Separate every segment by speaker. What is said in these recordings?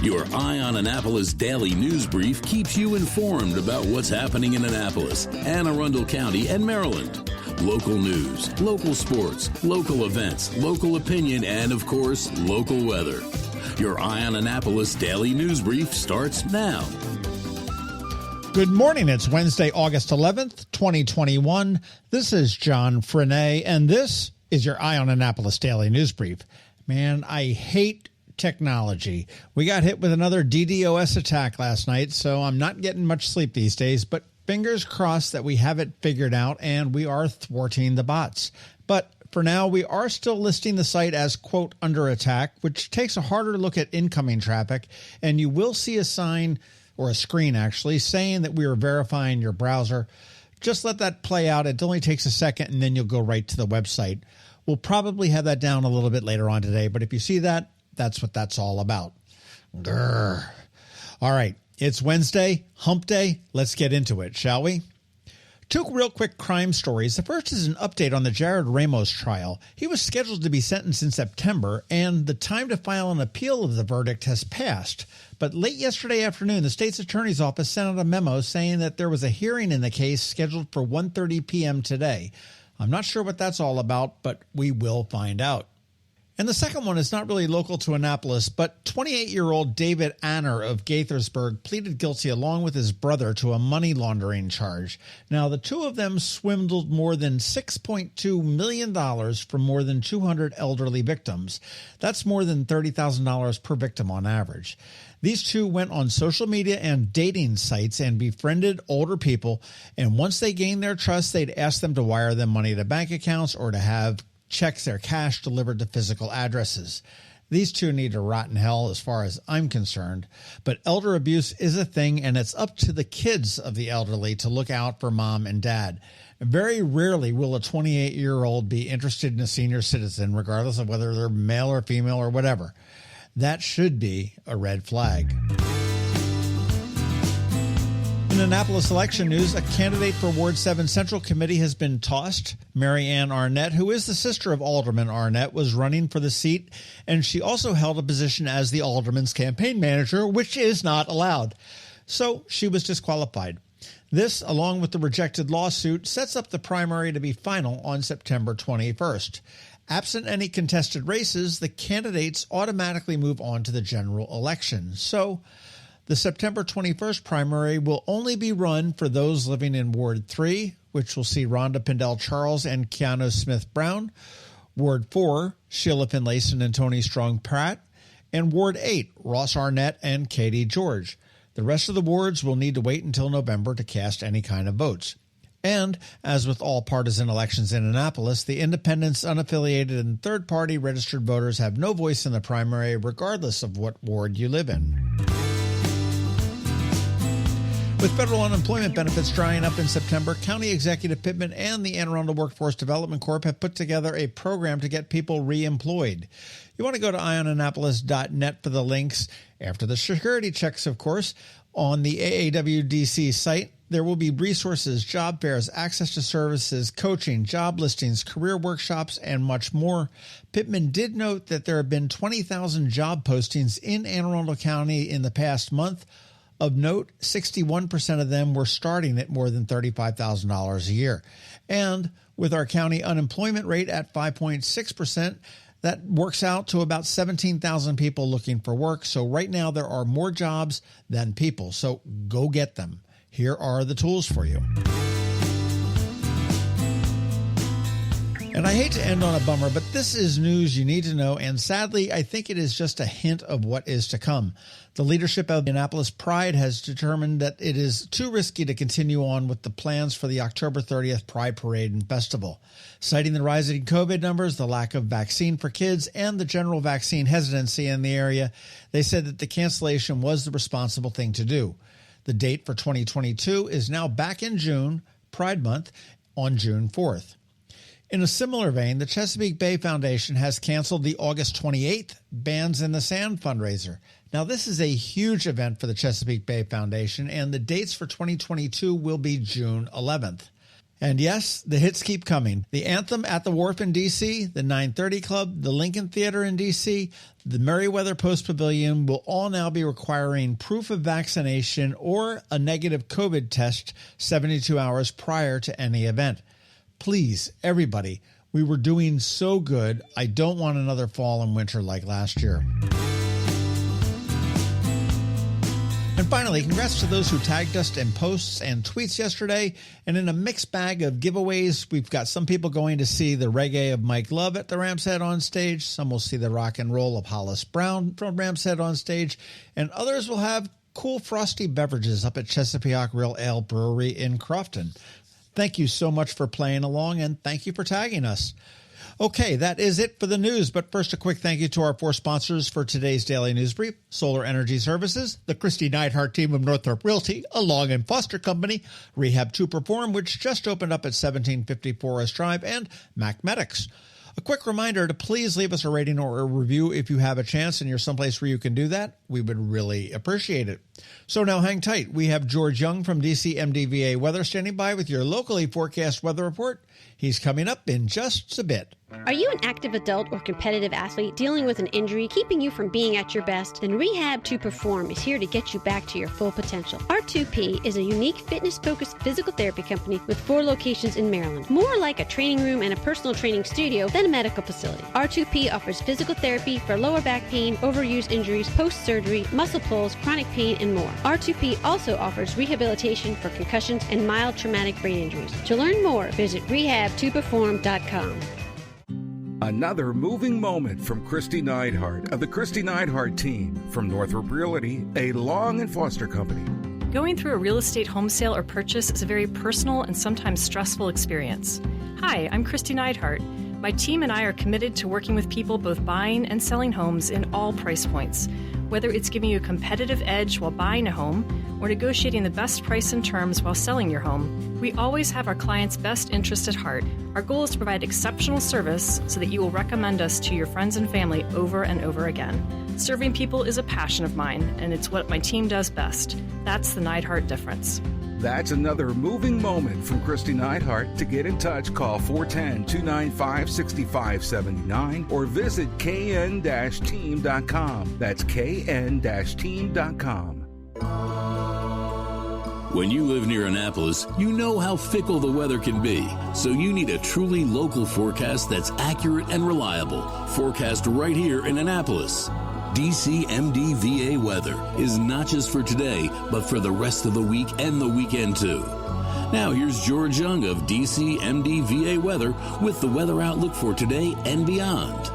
Speaker 1: Your Eye on Annapolis daily news brief keeps you informed about what's happening in Annapolis, Anne Arundel County, and Maryland. Local news, local sports, local events, local opinion, and, of course, local weather. Your Eye on Annapolis daily news brief starts now.
Speaker 2: Good morning. It's Wednesday, August 11th, 2021. This is John Frenaye, and this is your Eye on Annapolis daily news brief. Man, I hate technology. We got hit with another DDoS attack last night, so I'm not getting much sleep these days, but fingers crossed that we have it figured out and we are thwarting the bots. But for now, we are still listing the site as, quote, under attack, which takes a harder look at incoming traffic, and you will see a sign, or a screen actually, saying that we are verifying your browser. Just let that play out. It only takes a second, and then you'll go right to the website. We'll probably have that down a little bit later on today, but if you see that, that's what that's all about. Grr. All right, it's Wednesday, hump day. Let's get into it, shall we? Two real quick crime stories. The first is an update on the Jared Ramos trial. He was scheduled to be sentenced in September, and the time to file an appeal of the verdict has passed. But late yesterday afternoon, the state's attorney's office sent out a memo saying that there was a hearing in the case scheduled for 1:30 p.m. today. I'm not sure what that's all about, but we will find out. And the second one is not really local to Annapolis, but 28-year-old David Anner of Gaithersburg pleaded guilty along with his brother to a money laundering charge. Now, the two of them swindled more than $6.2 million from more than 200 elderly victims. That's more than $30,000 per victim on average. These two went on social media and dating sites and befriended older people, and once they gained their trust, they'd ask them to wire them money to bank accounts or to have checks their cash delivered to physical addresses. These two need to rot in hell as far as I'm concerned, but elder abuse is a thing, and it's up to the kids of the elderly to look out for mom and dad. Very rarely will a 28-year-old be interested in a senior citizen, regardless of whether they're male or female or whatever. That should be a red flag. In Annapolis election news, a candidate for Ward 7 Central Committee has been tossed. Mary Ann Arnett, who is the sister of Alderman Arnett, was running for the seat, and she also held a position as the alderman's campaign manager, which is not allowed. So she was disqualified. This, along with the rejected lawsuit, sets up the primary to be final on September 21st. Absent any contested races, the candidates automatically move on to the general election. So the September 21st primary will only be run for those living in Ward 3, which will see Rhonda Pindell Charles and Keanu Smith Brown, Ward 4, Sheila Finlayson and Tony Strong Pratt, and Ward 8, Ross Arnett and Katie George. The rest of the wards will need to wait until November to cast any kind of votes. And, as with all partisan elections in Annapolis, the independents, unaffiliated, and third-party registered voters have no voice in the primary, regardless of what ward you live in. With federal unemployment benefits drying up in September, County Executive Pittman and the Anne Arundel Workforce Development Corp have put together a program to get people reemployed. You want to go to eyeonannapolis.net for the links. After the security checks, of course, on the AAWDC site, there will be resources, job fairs, access to services, coaching, job listings, career workshops, and much more. Pittman did note that there have been 20,000 job postings in Anne Arundel County in the past month. Of note, 61% of them were starting at more than $35,000 a year. And with our county unemployment rate at 5.6%, that works out to about 17,000 people looking for work. So right now there are more jobs than people. So go get them. Here are the tools for you. And I hate to end on a bummer, but this is news you need to know, and sadly, I think it is just a hint of what is to come. The leadership of the Annapolis Pride has determined that it is too risky to continue on with the plans for the October 30th Pride Parade and Festival. Citing the rising COVID numbers, the lack of vaccine for kids, and the general vaccine hesitancy in the area, they said that the cancellation was the responsible thing to do. The date for 2022 is now back in June, Pride Month, on June 4th. In a similar vein, the Chesapeake Bay Foundation has canceled the August 28th Bands in the Sand fundraiser. Now, this is a huge event for the Chesapeake Bay Foundation, and the dates for 2022 will be June 11th. And yes, the hits keep coming. The Anthem at the Wharf in D.C., the 930 Club, the Lincoln Theater in D.C., the Merriweather Post Pavilion will all now be requiring proof of vaccination or a negative COVID test 72 hours prior to any event. Please, everybody, we were doing so good. I don't want another fall and winter like last year. And finally, congrats to those who tagged us in posts and tweets yesterday. And in a mixed bag of giveaways, we've got some people going to see the reggae of Mike Love at the Ram's Head on stage. Some will see the rock and roll of Hollis Brown from Ram's Head on stage. And others will have cool frosty beverages up at Chesapeake Real Ale Brewery in Crofton. Thank you so much for playing along, and thank you for tagging us. Okay, that is it for the news, but first a quick thank you to our 4 sponsors for today's Daily News Brief: Solar Energy Services, the Kristi Neidhardt Team of Northrop Realty, a Long and Foster Company, Rehab to Perform, which just opened up at 1750 Forest Drive, and MacMedics. A quick reminder to please leave us a rating or a review if you have a chance and you're someplace where you can do that. We would really appreciate it. So now hang tight. We have George Young from DC MDVA Weather standing by with your locally forecast weather report. He's coming up in just a bit.
Speaker 3: Are you an active adult or competitive athlete dealing with an injury keeping you from being at your best? Then Rehab to Perform is here to get you back to your full potential. R2P is a unique fitness-focused physical therapy company with 4 locations in Maryland. More like a training room and a personal training studio than a medical facility. R2P offers physical therapy for lower back pain, overuse injuries, post-surgery, muscle pulls, chronic pain, and more. R2P also offers rehabilitation for concussions and mild traumatic brain injuries. To learn more, visit rehabtoperform.com.
Speaker 4: Another moving moment from Kristi Neidhardt of the Kristi Neidhardt Team from Northrop Realty, a Long and Foster Company.
Speaker 5: Going through a real estate home sale or purchase is a very personal and sometimes stressful experience. Hi, I'm Kristi Neidhardt. My team and I are committed to working with people both buying and selling homes in all price points. Whether it's giving you a competitive edge while buying a home or negotiating the best price and terms while selling your home, we always have our clients' best interest at heart. Our goal is to provide exceptional service so that you will recommend us to your friends and family over and over again. Serving people is a passion of mine, and it's what my team does best. That's the Neidhardt difference.
Speaker 4: That's another moving moment from Kristi Neidhardt. To get in touch, call 410-295-6579 or visit kn-team.com. That's kn-team.com.
Speaker 1: When you live near Annapolis, you know how fickle the weather can be. So you need a truly local forecast that's accurate and reliable. Forecast right here in Annapolis. DC MDVA weather is not just for today, but for the rest of the week and the weekend too. Now here's George Young of DC MDVA weather with the weather outlook for today and beyond.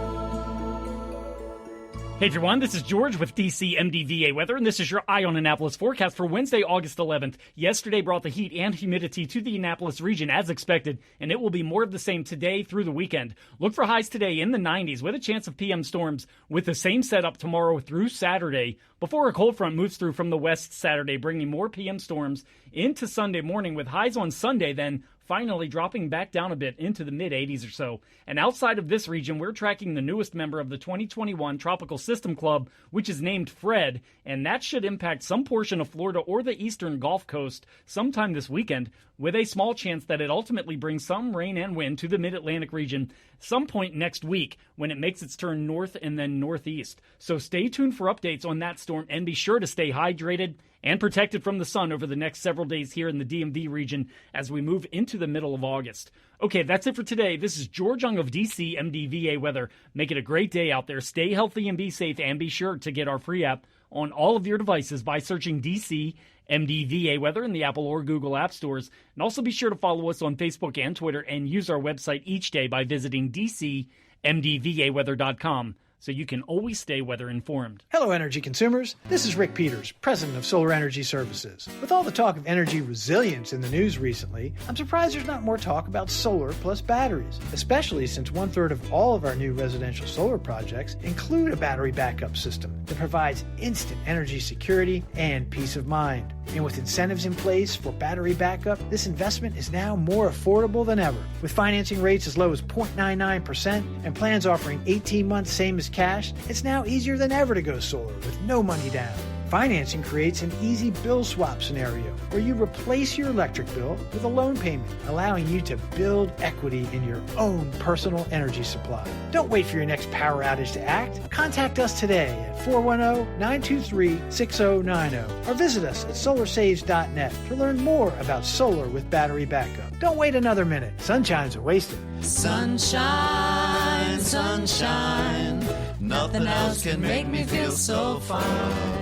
Speaker 6: Hey everyone, this is George with DC MDVA Weather, and this is your Eye on Annapolis forecast for Wednesday, August 11th. Yesterday brought the heat and humidity to the Annapolis region as expected, and it will be more of the same today through the weekend. Look for highs today in the 90s with a chance of PM storms with the same setup tomorrow through Saturday before a cold front moves through from the west Saturday, bringing more PM storms into Sunday morning with highs on Sunday then finally dropping back down a bit into the mid-80s or so. And outside of this region, we're tracking the newest member of the 2021 Tropical System Club, which is named Fred, and that should impact some portion of Florida or the eastern Gulf Coast sometime this weekend, with a small chance that it ultimately brings some rain and wind to the mid-Atlantic region some point next week when it makes its turn north and then northeast. So stay tuned for updates on that storm and be sure to stay hydrated and protected from the sun over the next several days here in the DMV region as we move into the middle of August. Okay, that's it for today. This is George Young of DC MDVA Weather. Make it a great day out there. Stay healthy and be safe, and be sure to get our free app on all of your devices by searching DC MDVA Weather in the Apple or Google App Stores. And also be sure to follow us on Facebook and Twitter and use our website each day by visiting DCMDVAweather.com. so you can always stay weather informed.
Speaker 7: Hello, energy consumers. This is Rick Peters, president of Solar Energy Services. With all the talk of energy resilience in the news recently, I'm surprised there's not more talk about solar plus batteries, especially since 1/3 of all of our new residential solar projects include a battery backup system that provides instant energy security and peace of mind. And with incentives in place for battery backup, this investment is now more affordable than ever. With financing rates as low as 0.99% and plans offering 18 months same as cash, it's now easier than ever to go solar with no money down. Financing creates an easy bill swap scenario where you replace your electric bill with a loan payment, allowing you to build equity in your own personal energy supply. Don't wait for your next power outage to act. Contact us today at 410-923-6090 or visit us at solarsaves.net to learn more about solar with battery backup. Don't wait another minute. Sunshine's a wasted.
Speaker 8: Sunshine, sunshine, nothing else can make me feel so fine.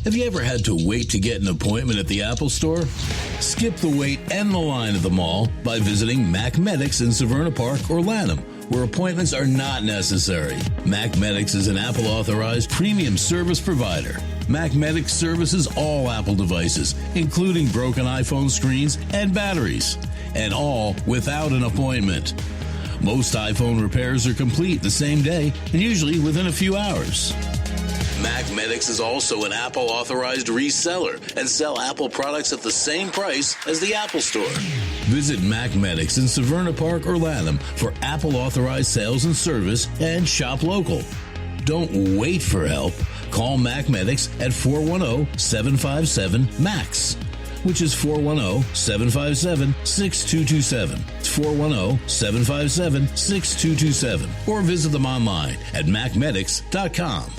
Speaker 1: Have you ever had to wait to get an appointment at the Apple Store? Skip the wait and the line at the mall by visiting MacMedics in Severna Park or Lanham, where appointments are not necessary. MacMedics is an Apple-authorized premium service provider. MacMedics services all Apple devices, including broken iPhone screens and batteries, and all without an appointment. Most iPhone repairs are complete the same day and usually within a few hours. MacMedics is also an Apple-authorized reseller and sell Apple products at the same price as the Apple Store. Visit MacMedics in Severna Park or Lanham for Apple-authorized sales and service and shop local. Don't wait for help. Call MacMedics at 410-757-MAX, which is 410-757-6227. It's 410-757-6227. Or visit them online at MacMedics.com.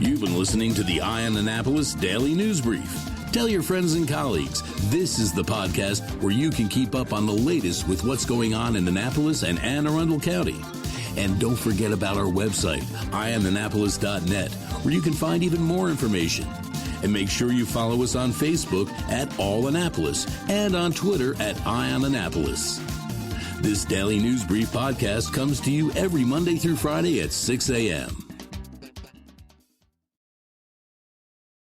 Speaker 1: You've been listening to the Eye on Annapolis Daily News Brief. Tell your friends and colleagues, this is the podcast where you can keep up on the latest with what's going on in Annapolis and Anne Arundel County. And don't forget about our website, eyeonannapolis.net, where you can find even more information. And make sure you follow us on Facebook at All Annapolis and on Twitter at Eye on Annapolis. This Daily News Brief podcast comes to you every Monday through Friday at 6 a.m.